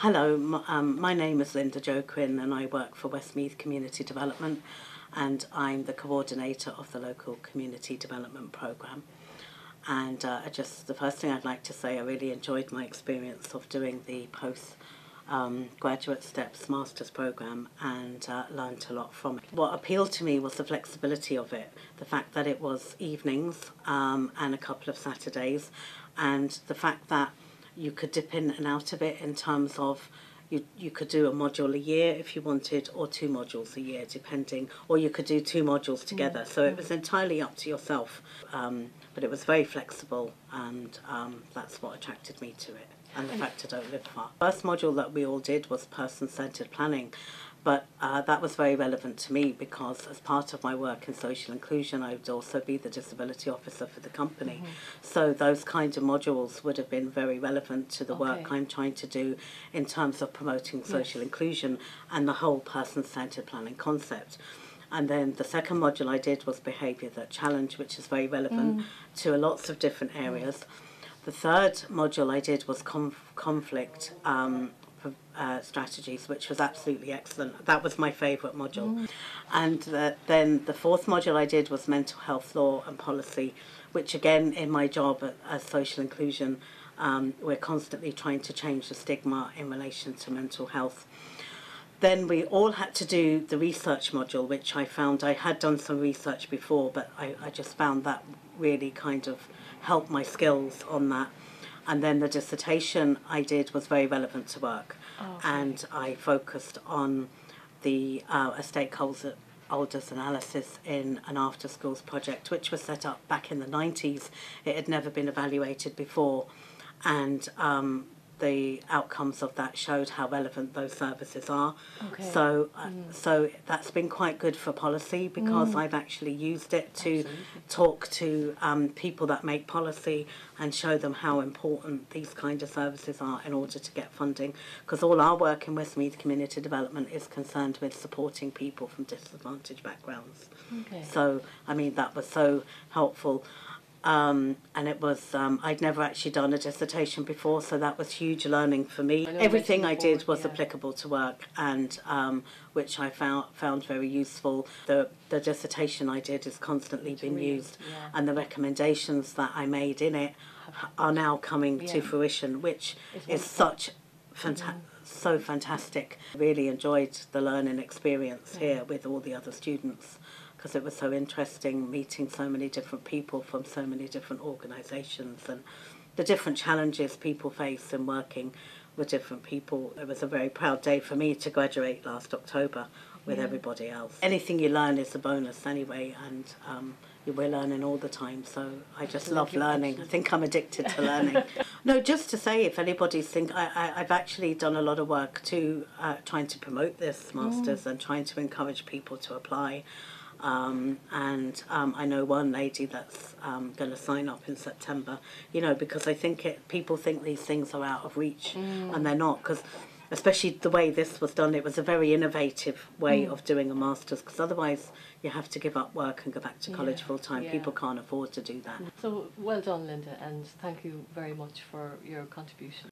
Hello, my name is Linda Jo Quinn and I work for Westmeath Community Development, and I'm the coordinator of the local community development programme. And the first thing I'd like to say, I really enjoyed my experience of doing the postgraduate steps master's programme and learnt a lot from it. What appealed to me was the flexibility of it, the fact that it was evenings and a couple of Saturdays, and the fact that you could dip in and out of it in terms of you could do a module a year if you wanted, or 2 modules a year depending, or you could do 2 modules together. So it was entirely up to yourself, but it was very flexible, and that's what attracted me to it, and the fact I don't live far. The first module that we all did was person-centred planning, but that was very relevant to me because as part of my work in social inclusion, I would also be the disability officer for the company. So those kinds of modules would have been very relevant to the work I'm trying to do in terms of promoting social inclusion and the whole person-centred planning concept. And then the second module I did was behaviour that challenge, which is very relevant to lots of different areas. The third module I did was conflict strategies, which was absolutely excellent. That was my favourite module. And then the fourth module I did was mental health law and policy, which again in my job as social inclusion, we're constantly trying to change the stigma in relation to mental health. Then we all had to do the research module, which I found I had done some research before, but I just found that really kind of helped my skills on that. And then the dissertation I did was very relevant to work, and I focused on the a stakeholders analysis in an after-schools project, which was set up back in the 90s. It had never been evaluated before, and the outcomes of that showed how relevant those services are. So that's been quite good for policy, because I've actually used it to talk to people that make policy and show them how important these kind of services are in order to get funding, because all our work in Westmeath Community Development is concerned with supporting people from disadvantaged backgrounds. So I mean, that was so helpful. And it was, I'd never actually done a dissertation before, so that was huge learning for me. Everything I did was applicable to work, and which I found very useful. The dissertation I did has constantly been used, and the recommendations that I made in it are now coming to fruition, which is such so fantastic. Really enjoyed the learning experience here with all the other students, because it was so interesting meeting so many different people from so many different organisations and the different challenges people face in working with different people. It was a very proud day for me to graduate last October with everybody else. Anything you learn is a bonus anyway, and we're learning all the time, so I just love learning. I think I'm addicted to learning. No, just to say, if anybody's I've actually done a lot of work to trying to promote this Masters and trying to encourage people to apply. I know one lady that's going to sign up in September, because I think people think these things are out of reach, and they're not, because especially the way this was done, it was a very innovative way of doing a master's, because otherwise you have to give up work and go back to college full time. People can't afford to do that. So well done, Linda, and thank you very much for your contribution.